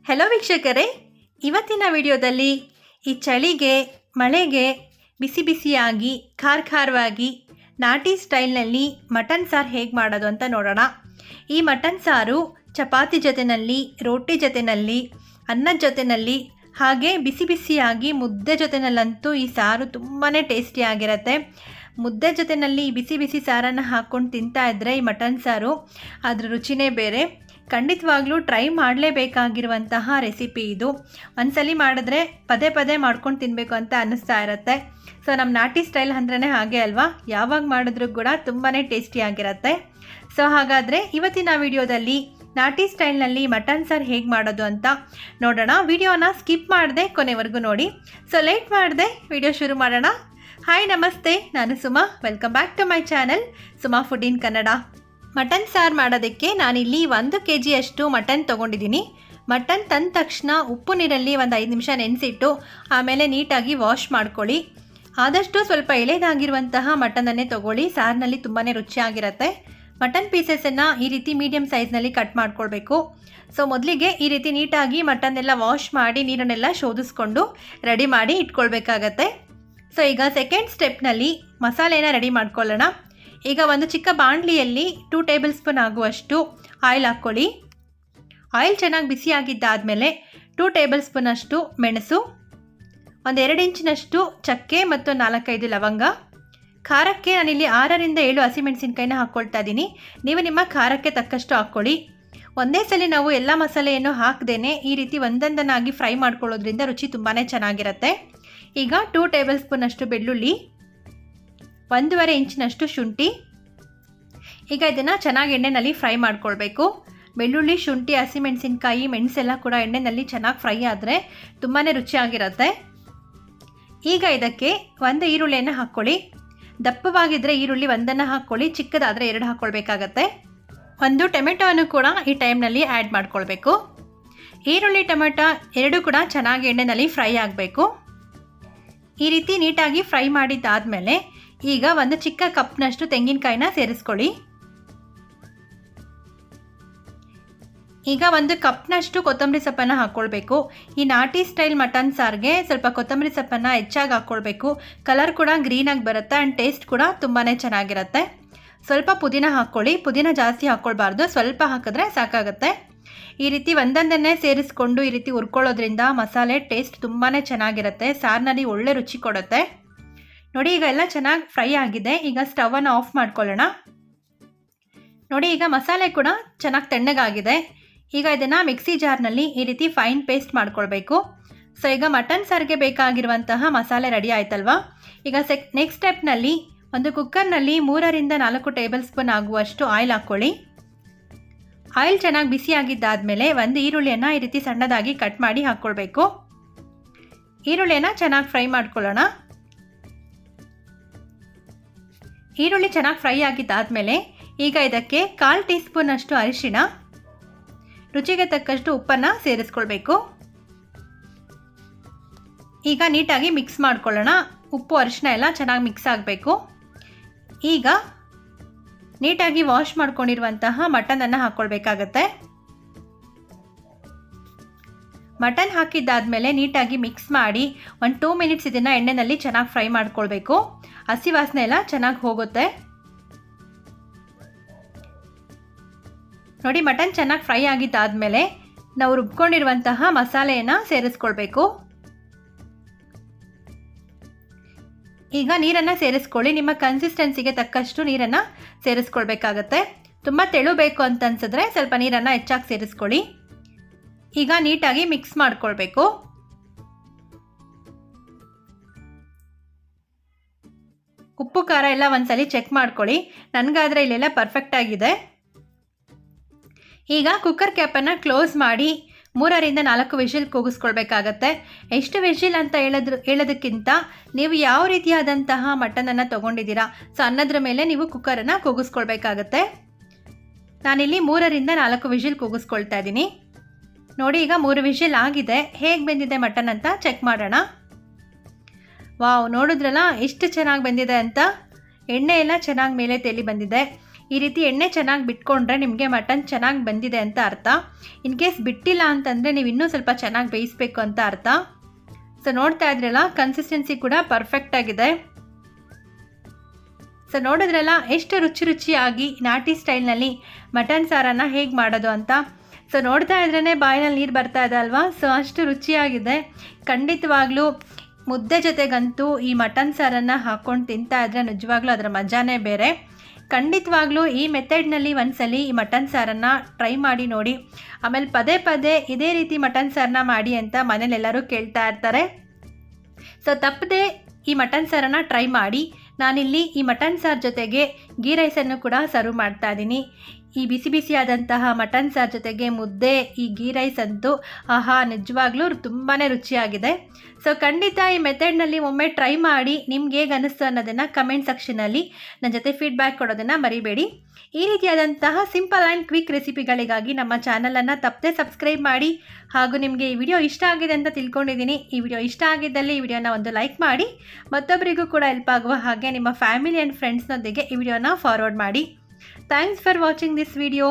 Hello ವೀಕ್ಷಕರೇ, ಇವತ್ತಿನ ವಿಡಿಯೋದಲ್ಲಿ ಈ ಚಳಿಗೆ ಮಳೆಗೆ ಬಿಸಿ ಬಿಸಿಯಾಗಿ ಖಾರವಾಗಿ ನಾಟಿ ಸ್ಟೈಲ್ನಲ್ಲಿ ಮಟನ್ ಸಾರು ಹೇಗೆ ಮಾಡೋದು ಅಂತ ನೋಡೋಣ. ಈ ಮಟನ್ ಸಾರು ಚಪಾತಿ ಜೊತೆಯಲ್ಲಿ, ರೋಟಿ ಜೊತೆಯಲ್ಲಿ, ಅನ್ನದ ಜೊತೆಯಲ್ಲಿ, ಹಾಗೆ ಬಿಸಿ ಬಿಸಿಯಾಗಿ ಮುದ್ದೆ ಜೊತೆನಲ್ಲಂತೂ ಈ ಸಾರು ತುಂಬಾ ಟೇಸ್ಟಿಯಾಗಿರುತ್ತೆ. ಮುದ್ದೆ ಜೊತೆಯಲ್ಲಿ ಬಿಸಿ ಬಿಸಿ ಸಾರನ್ನು ಹಾಕ್ಕೊಂಡು ತಿಂತಾ ಇದ್ದರೆ ಈ ಮಟನ್ ಸಾರು ಅದರ ರುಚಿನೇ ಬೇರೆ. ಖಂಡಿತವಾಗ್ಲೂ ಟ್ರೈ ಮಾಡಲೇಬೇಕಾಗಿರುವಂತಹ ರೆಸಿಪಿ ಇದು. ಒಂದ್ಸಲಿ ಮಾಡಿದ್ರೆ ಪದೇ ಪದೇ ಮಾಡ್ಕೊಂಡು ತಿನ್ನಬೇಕು ಅಂತ ಅನ್ನಿಸ್ತಾ ಇರುತ್ತೆ. ಸೊ ನಮ್ಮ ನಾಟಿ ಸ್ಟೈಲ್ ಅಂದ್ರೇ ಹಾಗೆ ಅಲ್ವಾ, ಯಾವಾಗ ಮಾಡಿದ್ರೂ ಕೂಡ ತುಂಬಾ ಟೇಸ್ಟಿಯಾಗಿರುತ್ತೆ. ಸೊ ಹಾಗಾದರೆ ಇವತ್ತಿನ ವಿಡಿಯೋದಲ್ಲಿ ನಾಟಿ ಸ್ಟೈಲ್ನಲ್ಲಿ ಮಟನ್ ಸಾರು ಹೇಗೆ ಮಾಡೋದು ಅಂತ ನೋಡೋಣ. ವಿಡಿಯೋನ ಸ್ಕಿಪ್ ಮಾಡದೆ ಕೊನೆವರೆಗೂ ನೋಡಿ. ಸೊ ಲೇಟ್ ಮಾಡದೆ ವಿಡಿಯೋ ಶುರು ಮಾಡೋಣ. ಹಾಯ್ ನಮಸ್ತೆ, ನಾನು Suma. Welcome back to my channel Suma food in Kannada. Mutton ಸಾರು ಮಾಡೋದಕ್ಕೆ ನಾನಿಲ್ಲಿ 1 kg ಅಷ್ಟು ಮಟನ್ ತೊಗೊಂಡಿದ್ದೀನಿ. ಮಟನ್ ತಂದ ತಕ್ಷಣ ಉಪ್ಪು ನೀರಲ್ಲಿ ಒಂದು 5 ನಿಮಿಷ ನೆನೆಸಿಟ್ಟು ಆಮೇಲೆ ನೀಟಾಗಿ ವಾಶ್ ಮಾಡ್ಕೊಳ್ಳಿ. ಆದಷ್ಟು ಸ್ವಲ್ಪ ಎಳೆದಾಗಿರುವಂತಹ ಮಟನನ್ನೇ ತೊಗೊಳ್ಳಿ, ಸಾರಿನಲ್ಲಿ ತುಂಬಾ ರುಚಿಯಾಗಿರುತ್ತೆ. ಮಟನ್ ಪೀಸಸನ್ನು ಈ ರೀತಿ ಮೀಡಿಯಮ್ ಸೈಜ್ನಲ್ಲಿ ಕಟ್ ಮಾಡ್ಕೊಳ್ಬೇಕು. ಸೊ ಮೊದಲಿಗೆ ಈ ರೀತಿ ನೀಟಾಗಿ ಮಟನ್ನೆಲ್ಲ ವಾಶ್ ಮಾಡಿ ನೀರನ್ನೆಲ್ಲ ಶೋಧಿಸ್ಕೊಂಡು ರೆಡಿ ಮಾಡಿ ಇಟ್ಕೊಳ್ಬೇಕಾಗತ್ತೆ. ಸೊ ಈಗ ಸೆಕೆಂಡ್ ಸ್ಟೆಪ್ನಲ್ಲಿ ಮಸಾಲೆನ ರೆಡಿ ಮಾಡ್ಕೊಳ್ಳೋಣ. ಈಗ ಒಂದು ಚಿಕ್ಕ ಬಾಣಲಿಯಲ್ಲಿ 2 ಟೇಬಲ್ ಸ್ಪೂನ್ ಆಗುವಷ್ಟು ಆಯಿಲ್ ಹಾಕ್ಕೊಳ್ಳಿ. ಆಯಿಲ್ ಚೆನ್ನಾಗಿ ಬಿಸಿಯಾಗಿದ್ದಾದಮೇಲೆ 2 ಟೇಬಲ್ ಸ್ಪೂನ್ ಅಷ್ಟು ಮೆಣಸು, ಒಂದು 2 ಇಂಚಿನಷ್ಟು ಚಕ್ಕೆ ಮತ್ತು 4-5 ಲವಂಗ. ಖಾರಕ್ಕೆ ನಾನಿಲ್ಲಿ 6ರಿಂದ 7 ಹಸಿಮೆಣಸಿನ್ಕಾಯಿನ ಹಾಕ್ಕೊಳ್ತಾ ಇದ್ದೀನಿ. ನೀವು ನಿಮ್ಮ ಖಾರಕ್ಕೆ ತಕ್ಕಷ್ಟು ಹಾಕ್ಕೊಳ್ಳಿ. ಒಂದೇ ಸಲ ನಾವು ಎಲ್ಲ ಮಸಾಲೆಯನ್ನು ಹಾಕದೇನೆ ಈ ರೀತಿ ಒಂದೊಂದನ್ನಾಗಿ ಫ್ರೈ ಮಾಡ್ಕೊಳ್ಳೋದ್ರಿಂದ ರುಚಿ ತುಂಬಾ ಚೆನ್ನಾಗಿರುತ್ತೆ. ಈಗ 2 ಟೇಬಲ್ ಸ್ಪೂನ್ ಅಷ್ಟು ಬೆಳ್ಳುಳ್ಳಿ, 1.5 ಇಂಚಿನಷ್ಟು ಶುಂಠಿ. ಈಗ ಇದನ್ನು ಚೆನ್ನಾಗಿ ಎಣ್ಣೆಯಲ್ಲಿ ಫ್ರೈ ಮಾಡ್ಕೊಳ್ಬೇಕು. ಬೆಳ್ಳುಳ್ಳಿ, ಶುಂಠಿ, ಹಸಿಮೆಣಸಿನ್ಕಾಯಿ, ಮೆಣಸೆಲ್ಲ ಕೂಡ ಎಣ್ಣೆಯಲ್ಲಿ ಚೆನ್ನಾಗಿ ಫ್ರೈ ಆದರೆ ತುಂಬಾ ರುಚಿಯಾಗಿರುತ್ತೆ. ಈಗ ಇದಕ್ಕೆ 1 ಈರುಳ್ಳಿಯನ್ನು ಹಾಕ್ಕೊಳ್ಳಿ. ದಪ್ಪವಾಗಿದ್ದರೆ ಈರುಳ್ಳಿ 1 ಹಾಕ್ಕೊಳ್ಳಿ, ಚಿಕ್ಕದಾದರೆ 2 ಹಾಕ್ಕೊಳ್ಬೇಕಾಗತ್ತೆ. 1 ಟೊಮೆಟೊವನ್ನು ಕೂಡ ಈ ಟೈಮ್ನಲ್ಲಿ ಆ್ಯಡ್ ಮಾಡ್ಕೊಳ್ಬೇಕು. ಈರುಳ್ಳಿ ಟೊಮೆಟೊ 2 ಕೂಡ ಚೆನ್ನಾಗಿ ಎಣ್ಣೆಯಲ್ಲಿ ಫ್ರೈ ಆಗಬೇಕು. ಈ ರೀತಿ ನೀಟಾಗಿ ಫ್ರೈ ಮಾಡಿದ್ದಾದಮೇಲೆ ಈಗ ಒಂದು ಚಿಕ್ಕ ಕಪ್ನಷ್ಟು ತೆಂಗಿನಕಾಯಿನ ಸೇರಿಸ್ಕೊಳ್ಳಿ. ಈಗ 1 ಕಪ್ನಷ್ಟು ಕೊತ್ತಂಬರಿ ಸೊಪ್ಪನ್ನು ಹಾಕ್ಕೊಳ್ಬೇಕು. ಈ ನಾಟಿ ಸ್ಟೈಲ್ ಮಟನ್ ಸಾರಿಗೆ ಸ್ವಲ್ಪ ಕೊತ್ತಂಬರಿ ಸೊಪ್ಪನ್ನು ಹೆಚ್ಚಾಗಿ ಹಾಕ್ಕೊಳ್ಬೇಕು. ಕಲರ್ ಕೂಡ ಗ್ರೀನಾಗಿ ಬರುತ್ತೆ ಆ್ಯಂಡ್ ಟೇಸ್ಟ್ ಕೂಡ ತುಂಬಾ ಚೆನ್ನಾಗಿರುತ್ತೆ. ಸ್ವಲ್ಪ ಪುದೀನ ಹಾಕ್ಕೊಳ್ಳಿ. ಪುದೀನ ಜಾಸ್ತಿ ಹಾಕ್ಕೊಳ್ಬಾರ್ದು, ಸ್ವಲ್ಪ ಹಾಕಿದ್ರೆ ಸಾಕಾಗುತ್ತೆ. ಈ ರೀತಿ ಒಂದೊಂದನ್ನೇ ಸೇರಿಸ್ಕೊಂಡು ಈ ರೀತಿ ಹುರ್ಕೊಳ್ಳೋದ್ರಿಂದ ಮಸಾಲೆ ಟೇಸ್ಟ್ ತುಂಬಾ ಚೆನ್ನಾಗಿರುತ್ತೆ, ಸಾರಿನಲ್ಲಿ ಒಳ್ಳೆ ರುಚಿ ಕೊಡುತ್ತೆ. ನೋಡಿ, ಈಗ ಎಲ್ಲ ಚೆನ್ನಾಗಿ ಫ್ರೈ ಆಗಿದೆ. ಈಗ ಸ್ಟವನ್ನು ಆಫ್ ಮಾಡ್ಕೊಳ್ಳೋಣ. ನೋಡಿ, ಈಗ ಮಸಾಲೆ ಕೂಡ ಚೆನ್ನಾಗಿ ತಣ್ಣಗಾಗಿದೆ. ಈಗ ಇದನ್ನು ಮಿಕ್ಸಿ ಜಾರ್ನಲ್ಲಿ ಈ ರೀತಿ ಫೈನ್ ಪೇಸ್ಟ್ ಮಾಡ್ಕೊಳ್ಬೇಕು. ಸೊ ಈಗ ಮಟನ್ ಸಾರಿಗೆ ಬೇಕಾಗಿರುವಂತಹ ಮಸಾಲೆ ರೆಡಿ ಆಯ್ತಲ್ವಾ. ಈಗ ನೆಕ್ಸ್ಟ್ ಸ್ಟೆಪ್ನಲ್ಲಿ ಒಂದು ಕುಕ್ಕರ್ನಲ್ಲಿ 3ರಿಂದ 4 ಟೇಬಲ್ ಸ್ಪೂನ್ ಆಗುವಷ್ಟು ಆಯಿಲ್ ಹಾಕ್ಕೊಳ್ಳಿ. ಆಯಿಲ್ ಚೆನ್ನಾಗಿ ಬಿಸಿಯಾಗಿದ್ದಾದಮೇಲೆ 1 ಈರುಳ್ಳಿಯನ್ನು ಈ ರೀತಿ ಸಣ್ಣದಾಗಿ ಕಟ್ ಮಾಡಿ ಹಾಕ್ಕೊಳ್ಬೇಕು. ಈರುಳ್ಳಿಯನ್ನು ಚೆನ್ನಾಗಿ ಫ್ರೈ ಮಾಡ್ಕೊಳ್ಳೋಣ. ಈರುಳ್ಳಿ ಚೆನ್ನಾಗಿ ಫ್ರೈ ಆಗಿದ್ದಾದಮೇಲೆ ಈಗ ಇದಕ್ಕೆ 1/4 ಟೀ ಸ್ಪೂನ್ ಅಷ್ಟು ಅರಿಶಿಣ, ರುಚಿಗೆ ತಕ್ಕಷ್ಟು ಉಪ್ಪನ್ನು ಸೇರಿಸ್ಕೊಳ್ಬೇಕು. ಈಗ ನೀಟಾಗಿ ಮಿಕ್ಸ್ ಮಾಡ್ಕೊಳ್ಳೋಣ. ಉಪ್ಪು ಅರಿಶಿಣ ಎಲ್ಲ ಚೆನ್ನಾಗಿ ಮಿಕ್ಸ್ ಆಗಬೇಕು. ಈಗ ನೀಟಾಗಿ ವಾಶ್ ಮಾಡ್ಕೊಂಡಿರುವಂತಹ ಮಟನನ್ನು ಹಾಕ್ಕೊಳ್ಬೇಕಾಗತ್ತೆ. ಮಟನ್ ಹಾಕಿದ್ದಾದಮೇಲೆ ನೀಟಾಗಿ ಮಿಕ್ಸ್ ಮಾಡಿ 2 ಮಿನಿಟ್ಸ್ ಇದನ್ನು ಎಣ್ಣೆಯಲ್ಲಿ ಚೆನ್ನಾಗಿ ಫ್ರೈ ಮಾಡ್ಕೊಳ್ಬೇಕು. ಹಸಿ ವಾಸನೆ ಎಲ್ಲ ಚೆನ್ನಾಗಿ ಹೋಗುತ್ತೆ. ನೋಡಿ, ಮಟನ್ ಚೆನ್ನಾಗಿ ಫ್ರೈ ಆಗಿದ್ದಾದಮೇಲೆ ನಾವು ರುಬ್ಕೊಂಡಿರುವಂತಹ ಮಸಾಲೆಯನ್ನು ಸೇರಿಸ್ಕೊಳ್ಬೇಕು. ಈಗ ನೀರನ್ನು ಸೇರಿಸ್ಕೊಳ್ಳಿ. ನಿಮ್ಮ ಕನ್ಸಿಸ್ಟೆನ್ಸಿಗೆ ತಕ್ಕಷ್ಟು ನೀರನ್ನು ಸೇರಿಸ್ಕೊಳ್ಬೇಕಾಗತ್ತೆ. ತುಂಬ ತೆಳು ಬೇಕು ಅಂತ ಅನ್ಸಿದ್ರೆ ಸ್ವಲ್ಪ ನೀರನ್ನು ಹೆಚ್ಚಾಗಿ ಸೇರಿಸ್ಕೊಳ್ಳಿ. ಈಗ ನೀಟಾಗಿ ಮಿಕ್ಸ್ ಮಾಡ್ಕೊಳ್ಬೇಕು. ಉಪ್ಪು ಖಾರ ಎಲ್ಲ ಒಂದ್ಸಲಿ ಚೆಕ್ ಮಾಡ್ಕೊಳ್ಳಿ. ನನಗಾದರೆ ಇಲ್ಲೆಲ್ಲ ಪರ್ಫೆಕ್ಟ್ ಆಗಿದೆ. ಈಗ ಕುಕ್ಕರ್ ಕ್ಯಾಪನ್ನು ಕ್ಲೋಸ್ ಮಾಡಿ 3ರಿಂದ 4 ವಿಷಿಲ್ ಕೂಗಿಸ್ಕೊಳ್ಬೇಕಾಗತ್ತೆ. ಎಷ್ಟು ವಿಷಿಲ್ ಅಂತ ಹೇಳೋದಕ್ಕಿಂತ ನೀವು ಯಾವ ರೀತಿಯಾದಂತಹ ಮಟನನ್ನು ತೊಗೊಂಡಿದ್ದೀರಾ, ಸೊ ಅನ್ನೋದ್ರ ಮೇಲೆ ನೀವು ಕುಕ್ಕರನ್ನು ಕೂಗಿಸ್ಕೊಳ್ಬೇಕಾಗತ್ತೆ. ನಾನಿಲ್ಲಿ 3ರಿಂದ 4 ವಿಷಿಲ್ ಕೂಗಿಸ್ಕೊಳ್ತಾ ಇದ್ದೀನಿ. ನೋಡಿ, ಈಗ 3 ವಿಷಿಲ್ ಆಗಿದೆ. ಹೇಗೆ ಬೆಂದಿದೆ ಮಟನ್ ಅಂತ ಚೆಕ್ ಮಾಡೋಣ. ವಾವ್, ನೋಡಿದ್ರಲ್ಲ ಎಷ್ಟು ಚೆನ್ನಾಗಿ ಬೆಂದಿದೆ ಅಂತ. ಎಣ್ಣೆ ಎಲ್ಲ ಚೆನ್ನಾಗಿ ಮೇಲೆ ತೇಲಿ ಬಂದಿದೆ. ಈ ರೀತಿ ಎಣ್ಣೆ ಚೆನ್ನಾಗಿ ಬಿಟ್ಕೊಂಡ್ರೆ ನಿಮಗೆ ಮಟನ್ ಚೆನ್ನಾಗಿ ಬಂದಿದೆ ಅಂತ ಅರ್ಥ. ಇನ್ ಕೇಸ್ ಬಿಟ್ಟಿಲ್ಲ ಅಂತಂದರೆ ನೀವು ಇನ್ನೂ ಸ್ವಲ್ಪ ಚೆನ್ನಾಗಿ ಬೇಯಿಸಬೇಕು ಅಂತ ಅರ್ಥ. ಸೊ ನೋಡ್ತಾ ಇದ್ರಲ್ಲ, ಕನ್ಸಿಸ್ಟೆನ್ಸಿ ಕೂಡ ಪರ್ಫೆಕ್ಟ್ ಆಗಿದೆ. ಸೊ ನೋಡಿದ್ರಲ್ಲ ಎಷ್ಟು ರುಚಿಯಾಗಿ ನಾಟಿ ಸ್ಟೈಲ್ನಲ್ಲಿ ಮಟನ್ ಸಾರನ್ನು ಹೇಗೆ ಮಾಡೋದು ಅಂತ. ಸೊ ನೋಡ್ತಾ ಇದ್ರೇ ಬಾಯಿನಲ್ಲಿ ನೀರು ಬರ್ತಾ ಇದೆ ಅಲ್ವಾ. ಸೊ ಅಷ್ಟು ರುಚಿಯಾಗಿದೆ. ಖಂಡಿತವಾಗ್ಲೂ ಮುದ್ದೆ ಜೊತೆಗಂತೂ ಈ ಮಟನ್ ಸಾರನ್ನು ಹಾಕ್ಕೊಂಡು ತಿಂತಾ ಇದ್ದರೆ ನಿಜವಾಗ್ಲೂ ಅದರ ಮಜಾನೇ ಬೇರೆ. ಖಂಡಿತವಾಗ್ಲೂ ಈ ಮೆಥಡ್ನಲ್ಲಿ ಒಂದ್ಸಲಿ ಈ ಮಟನ್ ಸಾರನ್ನು ಟ್ರೈ ಮಾಡಿ ನೋಡಿ. ಆಮೇಲೆ ಪದೇ ಇದೇ ರೀತಿ ಮಟನ್ ಸಾರನ್ನ ಮಾಡಿ ಅಂತ ಮನೇಲೆಲ್ಲರೂ ಕೇಳ್ತಾ ಇರ್ತಾರೆ. ಸೊ ತಪ್ಪದೆ ಈ ಮಟನ್ ಸಾರನ್ನು ಟ್ರೈ ಮಾಡಿ. ನಾನಿಲ್ಲಿ ಈ ಮಟನ್ ಸಾರು ಜೊತೆಗೆ ಗೀ ರೈಸನ್ನು ಕೂಡ ಸರ್ವ್ ಮಾಡ್ತಾ ಇದ್ದೀನಿ. ಈ ಬಿಸಿಯಾದಂತಹ ಮಟನ್ ಸಾರು ಜೊತೆಗೆ ಮುದ್ದೆ, ಈ ಗೀ ರೈಸ್ ಅಂತೂ ನಿಜವಾಗ್ಲೂ ತುಂಬಾ ರುಚಿಯಾಗಿದೆ. ಸೊ ಖಂಡಿತ ಈ ಮೆಥಡ್ನಲ್ಲಿ ಒಮ್ಮೆ ಟ್ರೈ ಮಾಡಿ. ನಿಮ್ಗೆ ಹೇಗೆ ಅನ್ನಿಸ್ತು ಅನ್ನೋದನ್ನು ಕಮೆಂಟ್ ಸೆಕ್ಷನಲ್ಲಿ ನನ್ನ ಜೊತೆ ಫೀಡ್ಬ್ಯಾಕ್ ಕೊಡೋದನ್ನು ಮರಿಬೇಡಿ. ಈ ರೀತಿಯಾದಂತಹ ಸಿಂಪಲ್ ಆ್ಯಂಡ್ ಕ್ವಿಕ್ ರೆಸಿಪಿಗಳಿಗಾಗಿ ನಮ್ಮ ಚಾನಲನ್ನು ತಪ್ಪದೆ ಸಬ್ಸ್ಕ್ರೈಬ್ ಮಾಡಿ. ಹಾಗೂ ನಿಮಗೆ ಈ ವಿಡಿಯೋ ಇಷ್ಟ ಆಗಿದೆ ಅಂತ ತಿಳ್ಕೊಂಡಿದ್ದೀನಿ. ಈ ವಿಡಿಯೋ ಇಷ್ಟ ಆಗಿದ್ದಲ್ಲಿ ಈ ವಿಡಿಯೋನ ಒಂದು ಲೈಕ್ ಮಾಡಿ. ಮತ್ತೊಬ್ಬರಿಗೂ ಕೂಡ ಹೆಲ್ಪ್ ಆಗುವ ಹಾಗೆ ನಿಮ್ಮ ಫ್ಯಾಮಿಲಿ ಆ್ಯಂಡ್ ಫ್ರೆಂಡ್ಸ್ನೊಂದಿಗೆ ಈ ವಿಡಿಯೋನ ಫಾರ್ವರ್ಡ್ ಮಾಡಿ. Thanks for watching this video.